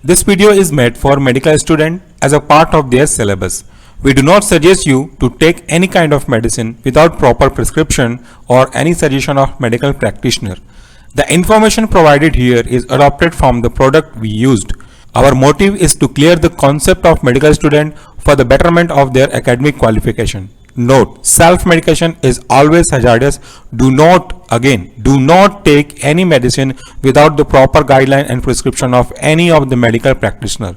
This video is made for medical students as a part of their syllabus. We do not suggest you to take any kind of medicine without proper prescription or any suggestion of medical practitioner. The information provided here is adopted from the product we used. Our motive is to clear the concept of medical student for the betterment of their academic qualification. Note, self-medication is always hazardous. Do not take any medicine without the proper guideline and prescription of any of the medical practitioner.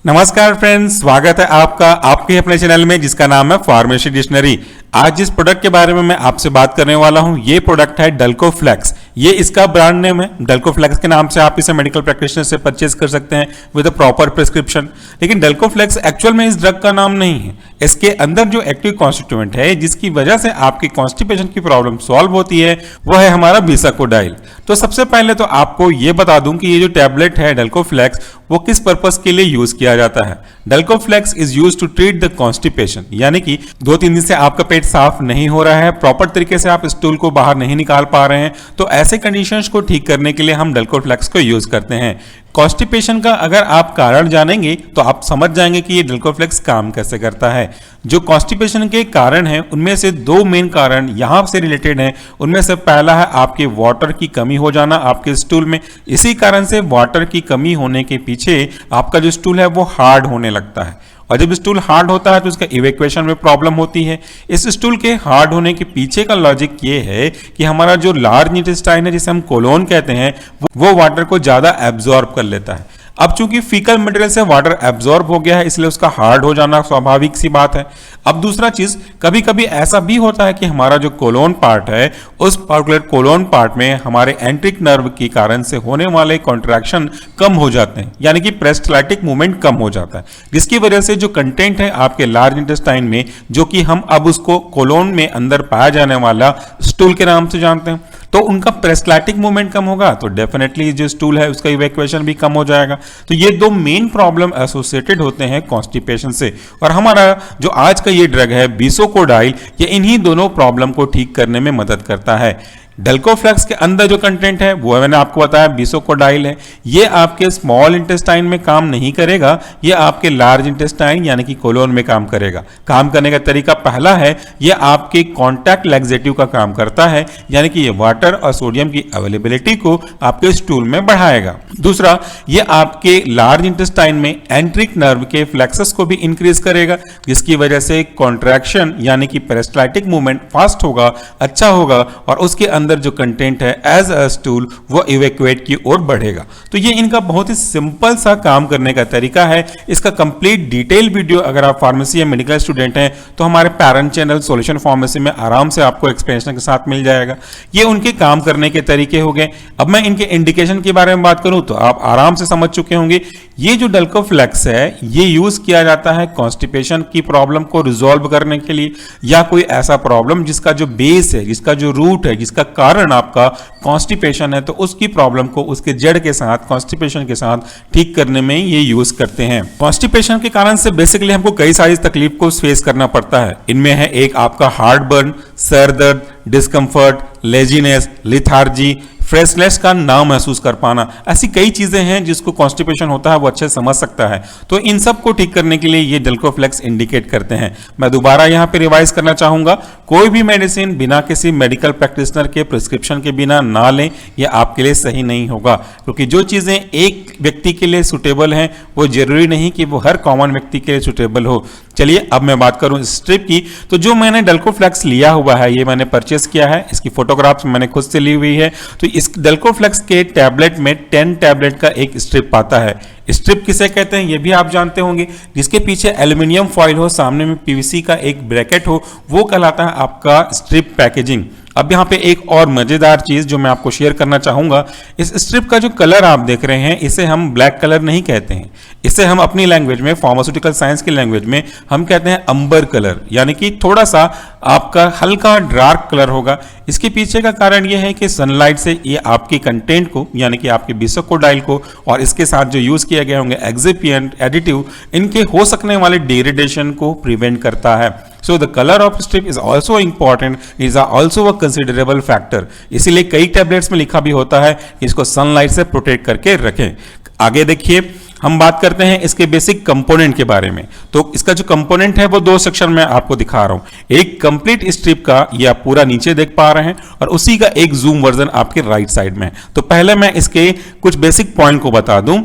नमस्कार friends, स्वागत है आपका आपके अपने channel में जिसका नाम है फार्मेसी डिक्शनरी। आज जिस प्रोडक्ट के बारे में मैं आपसे बात करने वाला हूं ये प्रोडक्ट है डल्कोफ्लेक्स। ये इसका ब्रांड नेम है। डल्कोफ्लेक्स के नाम से आप इसे मेडिकल प्रैक्टिशनर से परचेज कर सकते हैं विद अ प्रॉपर प्रिस्क्रिप्शन। लेकिन डल्कोफ्लेक्स एक्चुअल में इस ड्रग का नाम नहीं है। इसके अंदर जो एक्टिव कॉन्स्टिट्यूएंट है जिसकी वजह से आपकी कॉन्स्टिपेशन की प्रॉब्लम सॉल्व होती है वह है हमारा बिसाकोडाइल। तो सबसे पहले तो आपको ये बता दूं कि ये जो टैबलेट है डल्कोफ्लेक्स वो किस पर्पस के लिए यूज किया जाता है। Dulcoflex is use to treat the constipation, यानी कि 2-3 दिन से आपका पेट साफ नहीं हो रहा है, प्रॉपर तरीके से आप स्टूल को बाहर नहीं निकाल पा रहे हैं, तो ऐसे कंडीशंस को ठीक करने के लिए हम डल्कोफ्लेक्स को यूज करते हैं। कॉन्स्टिपेशन का अगर आप कारण जानेंगे तो आप समझ जाएंगे कि ये डल्कोफ्लेक्स काम कैसे करता है। जो कॉन्स्टिपेशन के कारण हैं उनमें से 2 मेन कारण यहां से रिलेटेड हैं। उनमें से पहला है आपके वाटर की कमी हो जाना आपके स्टूल में। इसी कारण से वाटर की कमी होने के पीछे आपका जो स्टूल है वो हार्ड होने लगता है, और जब स्टूल हार्ड होता है तो उसका इवैक्यूएशन में प्रॉब्लम होती है। इस स्टूल के हार्ड होने के पीछे का लॉजिक ये है कि हमारा जो लार्ज इंटेस्टाइन है जिसे हम कोलोन कहते हैं वो वाटर को ज्यादा एब्जॉर्ब कर लेता है। अब चूंकि फीकल मटेरियल से वाटर एब्जॉर्ब हो गया है इसलिए उसका हार्ड हो जाना स्वाभाविक सी बात है। अब दूसरा चीज, कभी कभी ऐसा भी होता है कि हमारा जो कोलोन पार्ट है उस पर्टिकुलर कोलोन पार्ट में हमारे एंट्रिक नर्व के कारण से होने वाले कॉन्ट्रैक्शन कम हो जाते हैं, यानी कि पेरिस्टाल्टिक मूवमेंट कम हो जाता है, जिसकी वजह से जो कंटेंट है आपके लार्ज इंटेस्टाइन में, जो कि हम अब उसको कोलोन में अंदर पाया जाने वाला स्टूल के नाम से जानते हैं, तो उनका पेरिस्टाल्टिक मूवमेंट कम होगा तो डेफिनेटली जो स्टूल है उसका इवैक्यूएशन भी कम हो जाएगा। तो ये 2 मेन प्रॉब्लम एसोसिएटेड होते हैं कॉन्स्टिपेशन से, और हमारा जो आज का ये ड्रग है बिसाकोडाइल ये इन्हीं दोनों प्रॉब्लम को ठीक करने में मदद करता है। डल्कोफ्लेक्स के अंदर जो कंटेंट है वो मैंने आपको बताया बिसाकोडाइल है। ये आपके स्मॉल इंटेस्टाइन में काम नहीं करेगा, ये आपके लार्ज इंटेस्टाइन यानी कि कोलोन में काम करेगा। काम करने का तरीका पहला है, ये आपके कॉन्टैक्ट लैक्सेटिव का काम करता है, यानी कि ये वाटर और सोडियम की अवेलेबिलिटी को आपके स्टूल में बढ़ाएगा। दूसरा, ये आपके लार्ज इंटेस्टाइन में एंट्रिक नर्व के फ्लेक्सस को भी इंक्रीज करेगा, जिसकी वजह से कॉन्ट्रैक्शन यानी कि पेरिस्टाल्टिक मूवमेंट फास्ट होगा, अच्छा होगा, और उसके अंदर जो कंटेंट है एज अ स्टूल वो इवैक्यूएट की ओर बढ़ेगा। तो ये इनका बहुत ही सिंपल सा काम करने का तरीका है। इसका कंप्लीट डिटेल वीडियो अगर आप फार्मेसी या मेडिकल स्टूडेंट हैं तो हमारे पैरेंट चैनल सॉल्यूशन फार्मेसी में आराम से आपको एक्सप्लेनेशन के साथ मिल जाएगा। ये उनके काम करने के तरीके हो गए। अब मैं इनके इंडिकेशन के बारे में बात करूं तो आप आराम से समझ चुके होंगे। ये जो डल्कोफ्लेक्स है ये यूज किया जाता है कॉन्स्टिपेशन की प्रॉब्लम को रिजॉल्व करने के लिए, या कोई ऐसा प्रॉब्लम जिसका जो बेस है, जिसका जो रूट है, जिसका कारण आपका कॉन्स्टिपेशन है, तो उसकी प्रॉब्लम को उसके जड़ के साथ कॉन्स्टिपेशन के साथ ठीक करने में ये यूज करते हैं। कॉन्स्टिपेशन के कारण से बेसिकली हमको कई सारी तकलीफ को फेस करना पड़ता है। इनमें है एक आपका हार्ट बर्न, सर दर्द, डिस्कम्फर्ट, लेजीनेस, लिथार्जी, फ्रेशनेस का ना महसूस कर पाना, ऐसी कई चीजें हैं जिसको कॉन्स्टिपेशन होता है वो अच्छे समझ सकता है। तो इन सब को ठीक करने के लिए ये डल्कोफ्लेक्स इंडिकेट करते हैं। मैं दोबारा यहाँ पे रिवाइज करना चाहूंगा, कोई भी मेडिसिन बिना किसी मेडिकल प्रैक्टिशनर के प्रिस्क्रिप्शन के बिना ना लें, ये आपके लिए सही नहीं होगा, क्योंकि जो चीजें एक व्यक्ति के लिए सुटेबल हैं वो जरूरी नहीं कि वो हर कॉमन व्यक्ति के लिए सुटेबल हो। चलिए अब मैं बात करूं स्ट्रिप की, तो जो मैंने डल्कोफ्लेक्स लिया हुआ है ये मैंने परचेस किया है, इसकी फोटोग्राफ्स मैंने खुद से ली हुई है। तो इस डल्कोफ्लेक्स के टैबलेट में 10 टैबलेट का एक स्ट्रिप आता है। स्ट्रिप किसे कहते हैं ये भी आप जानते होंगे, जिसके पीछे एल्यूमिनियम फॉइल हो, सामने में पीवीसी का एक ब्रैकेट हो, वो कहलाता है आपका स्ट्रिप पैकेजिंग। अब यहाँ पे एक और मजेदार चीज जो मैं आपको शेयर करना चाहूंगा, इस स्ट्रिप का जो कलर आप देख रहे हैं इसे हम ब्लैक कलर नहीं कहते हैं, इसे हम अपनी लैंग्वेज में, फार्मास्यूटिकल साइंस की लैंग्वेज में हम कहते हैं अंबर कलर, यानी कि थोड़ा सा आपका हल्का डार्क कलर होगा। इसके पीछे का कारण यह है कि सनलाइट से ये आपके कंटेंट को, यानी कि आपके बिसाकोडाइल को और इसके साथ जो यूज किए गए होंगे एक्सिपिएंट, एडिटिव, इनके हो सकने वाले डिग्रेडेशन को प्रिवेंट करता है। So the color of strip is also important, is also a considerable factor. इसीलिए कई टैबलेट्स में लिखा भी होता है कि इसको सनलाइट से प्रोटेक्ट करके रखें। आगे देखिए, हम बात करते हैं इसके बेसिक कंपोनेंट के बारे में। तो इसका जो कंपोनेंट है वो दो सेक्शन में आपको दिखा रहा हूं। एक कंप्लीट स्ट्रिप का, ये आप पूरा नीचे देख पा रहे हैं, और उसी का एक जूम वर्जन आपके राइट साइड में। तो पहले मैं इसके कुछ बेसिक पॉइंट को बता दूं।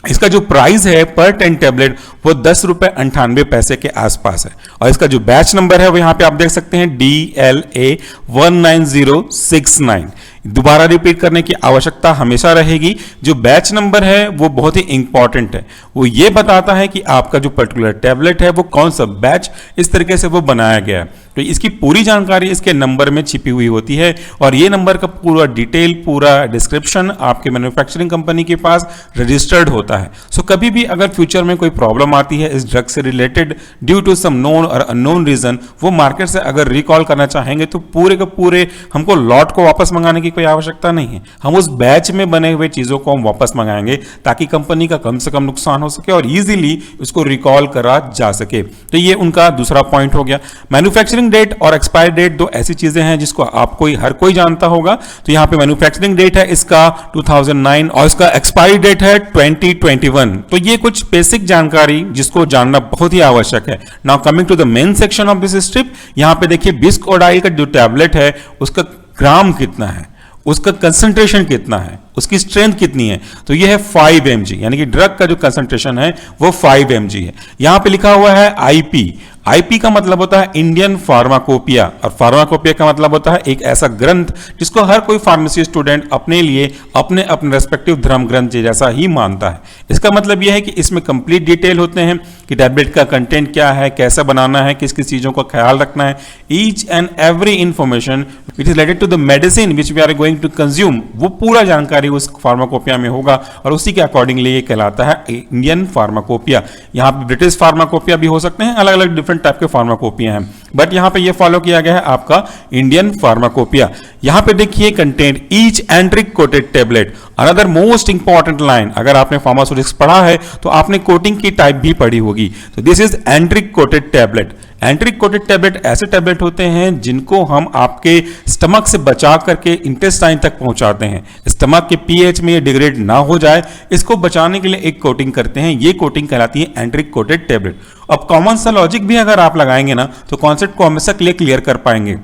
इसका जो प्राइस है पर 10 टैबलेट वो 10 रुपए 98 पैसे के आसपास है, और इसका जो बैच नंबर है वो यहां पे आप देख सकते हैं DLA 19069। दोबारा रिपीट करने की आवश्यकता हमेशा रहेगी। जो बैच नंबर है वो बहुत ही इंपॉर्टेंट है, वो ये बताता है कि आपका जो पर्टिकुलर टैबलेट है वो कौन सा बैच इस तरीके से वो बनाया गया है। तो इसकी पूरी जानकारी इसके नंबर में छिपी हुई होती है, और ये नंबर का पूरा डिटेल, पूरा डिस्क्रिप्शन आपके मैन्युफैक्चरिंग कंपनी के पास रजिस्टर्ड होता है। सो कभी भी अगर फ्यूचर में कोई प्रॉब्लम आती है इस ड्रग से related due to some known और अननोन रीजन, वो मार्केट से अगर रिकॉल करना चाहेंगे तो पूरे के पूरे हमको लॉट को वापस मंगाने की कोई आवश्यकता नहीं है। हम उस बैच में बने हुए चीजों को हम वापस मंगाएंगे ताकि कंपनी का कम से कम नुकसान हो सके और इजीली उसको रिकॉल करा जा सके। तो ये उनका दूसरा पॉइंट हो गया। मैन्युफैक्चरिंग डेट और एक्सपायर डेट दो ऐसी चीजें हैं जिसको आपको हर कोई जानता होगा। तो यहां पे मैन्युफैक्चरिंग डेट है इसका 2009 और इसका एक्सपायरी डेट है 2021। तो ये कुछ बेसिक जानकारी जिसको जानना बहुत ही आवश्यक है। Now coming to the main section of this strip, यहां पे देखिए बिस्कोडाइल का जो टैबलेट है उसका ग्राम कितना है, उसका कंसंट्रेशन कितना है, उसकी स्ट्रेंथ कितनी है। तो ये है 5 mg, यानी कि ड्रग का जो कंसंट्रेशन है वो 5 mg है। यहां पे लिखा हुआ है IP। आईपी का मतलब होता है इंडियन फार्माकोपिया, और फार्माकोपिया का मतलब होता है एक ऐसा ग्रंथ जिसको हर कोई फार्मेसी स्टूडेंट अपने लिए अपने अपने रेस्पेक्टिव धर्म ग्रंथ जैसा ही मानता है। इसका मतलब यह है कि इसमें कंप्लीट डिटेल होते हैं कि टैबलेट का कंटेंट क्या है, कैसे बनाना है, किस किस चीजों का ख्याल रखना है। Each and every information which is related to the medicine which we are going to consume, वो पूरा जानकारी उस फार्माकोपिया में होगा, और उसी के अकॉर्डिंगली ये कहलाता है इंडियन फार्माकोपिया। यहाँ पे ब्रिटिश फार्माकोपिया भी हो सकते हैं, अलग अलग डिफरेंट टाइप के फार्माकोपिया हैं, बट यहां पे ये फॉलो किया गया है आपका इंडियन फार्माकोपिया। यहां पे देखिए content each एंट्रिक coated tablet, another most important line. अगर आपने फार्मास्यूटिक्स पढ़ा है तो आपने कोटिंग की टाइप भी पढ़ी होगी। तो this is एंट्रिक coated tablet. एंट्रिक coated tablet ऐसे टैबलेट होते हैं जिनको हम आपके स्टमक से बचा करके इंटेस्टाइन तक पहुंचाते हैं। स्टमक के पीएच में ये डिग्रेड ना हो जाए, इसको बचाने के लिए एक कोटिंग करते हैं। ये कोटिंग कहलाती है एंट्रिक कोटेड टैबलेट। अब कॉमन सा लॉजिक भी अगर आप लगाएंगे ना तो कॉन्सेप्ट को हमेशा क्लियर कर पाएंगे।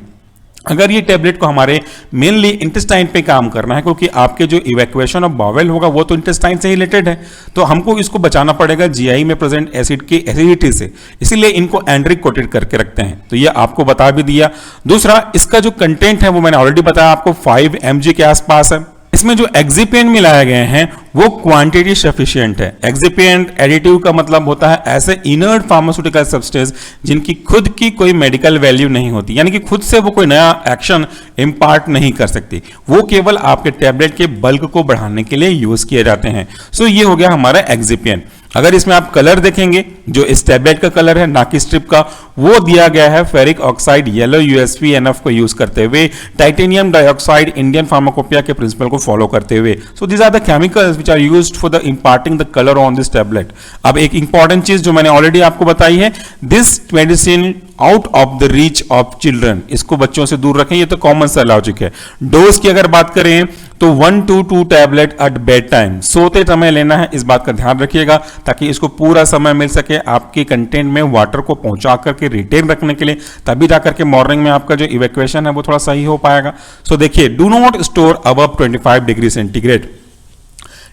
अगर ये टैबलेट को हमारे मेनली इंटेस्टाइन पे काम करना है, क्योंकि आपके जो इवैक्यूएशन ऑफ बावेल होगा वो तो इंटेस्टाइन से ही रिलेटेड है, तो हमको इसको बचाना पड़ेगा जीआई में प्रेजेंट एसिड की एसिडिटी से, इसीलिए इनको एंट्रिक कोटेड करके रखते हैं। तो ये आपको बता भी दिया। दूसरा, इसका जो कंटेंट है वो मैंने ऑलरेडी बताया आपको 5 mg के आसपास है। इसमें जो एक्सिपिएंट मिलाए गए हैं वो क्वांटिटी सफिशिएंट है। एक्सिपिएंट एडिटिव का मतलब होता है ऐसे इनर्ट फार्मास्यूटिकल सब्सटेंस जिनकी खुद की कोई मेडिकल वैल्यू नहीं होती, यानी कि खुद से वो कोई नया एक्शन इंपार्ट नहीं कर सकती, वो केवल आपके टैबलेट के बल्क को बढ़ाने के लिए यूज किए जाते हैं। सो ये हो गया हमारा एक्सिपिएंट। अगर इसमें आप कलर देखेंगे, जो इस टैबलेट का कलर है नाकी स्ट्रिप का, वो दिया गया है ferric oxide yellow USP NF को यूज करते हुए, टाइटेनियम डाइऑक्साइड इंडियन फार्माकोपिया के प्रिंसिपल को फॉलो करते हुए। So these are the chemicals which are used for the imparting the colour on this tablet. अब एक इंपॉर्टेंट चीज जो मैंने ऑलरेडी आपको बताई है, this medicine out of the reach of children, इसको बच्चों से दूर रखें, ये तो कॉमन सा लॉजिक है। डोज की अगर बात करें तो 1 to 2 tablet at bed time, सोते समय लेना है, इस बात का ध्यान रखिएगा ताकि इसको पूरा समय मिल सके आपके कंटेंट में वाटर को पहुंचा करके रिटेन रखने के लिए, तभी जाकर के मॉर्निंग में आपका जो इवैक्यूएशन है वो थोड़ा सही हो पाएगा। सो देखिए, do not store above 25 degree centigrade.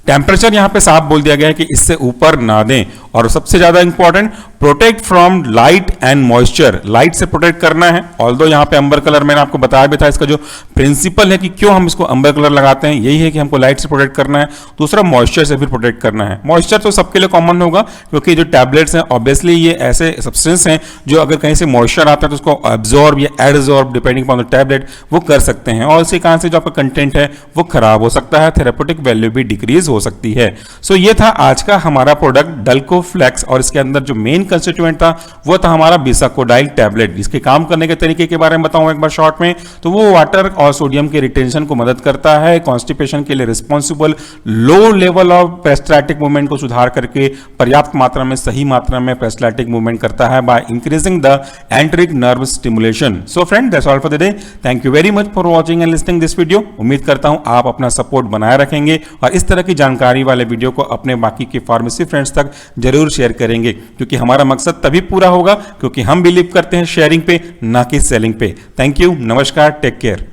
Temperature यहां पे साफ बोल दिया गया है कि इससे ऊपर ना दें, और सबसे ज्यादा important, protect from light and moisture, light से प्रोटेक्ट करना है। ऑल्दो यहां पे अंबर कलर मैंने आपको बताया भी था, इसका जो प्रिंसिपल है कि क्यों हम इसको अंबर कलर लगाते हैं, यही है कि हमको लाइट से प्रोटेक्ट करना है। दूसरा, मॉइस्चर से भी प्रोटेक्ट करना है। मॉइस्चर तो सबके लिए कॉमन होगा, क्योंकि जो टैबलेट्स हैं ऑब्वियसली ये ऐसे सब्सटेंस हैं जो अगर कहीं से मॉइस्चर आता है तो उसको एब्जॉर्ब या adsorb depending upon the tablet वो कर सकते हैं, और इसी कारण से जो आपका कंटेंट है वो खराब हो सकता है, थेरेपेटिक वैल्यू भी डिक्रीज हो सकती है। सो ये था आज का हमारा प्रोडक्ट डल्कोफ्लेक्स, और इसके अंदर जो मेन कंस्टिट्यूएंट था वो था हमारा बिसाकोडाइल टैबलेट। इसके काम करने के तरीके के बारे में बताऊं एक बार शॉर्ट में, तो वो वाटर और सोडियम के रिटेंशन को मदद करता है, कॉन्स्टिपेशन के लिए responsible, low level of peristaltic movement को सुधार करके पर्याप्त मात्रा में, सही मात्रा में पेरिस्टाल्टिक मूवमेंट करता है by increasing the एंट्रिक nerve stimulation. So friend, that's all for the day. Thank you very much for watching and listening this video. उम्मीद करता हूं आप अपना सपोर्ट बनाए रखेंगे और इस तरह की जानकारी वाले वीडियो को अपने बाकी के फार्मेसी फ्रेंड्स तक जरूर शेयर करेंगे, क्योंकि हमारा मकसद तभी पूरा होगा क्योंकि हम बिलीव करते हैं शेयरिंग पे, ना कि सेलिंग पे। थैंक यू, नमस्कार, टेक केयर।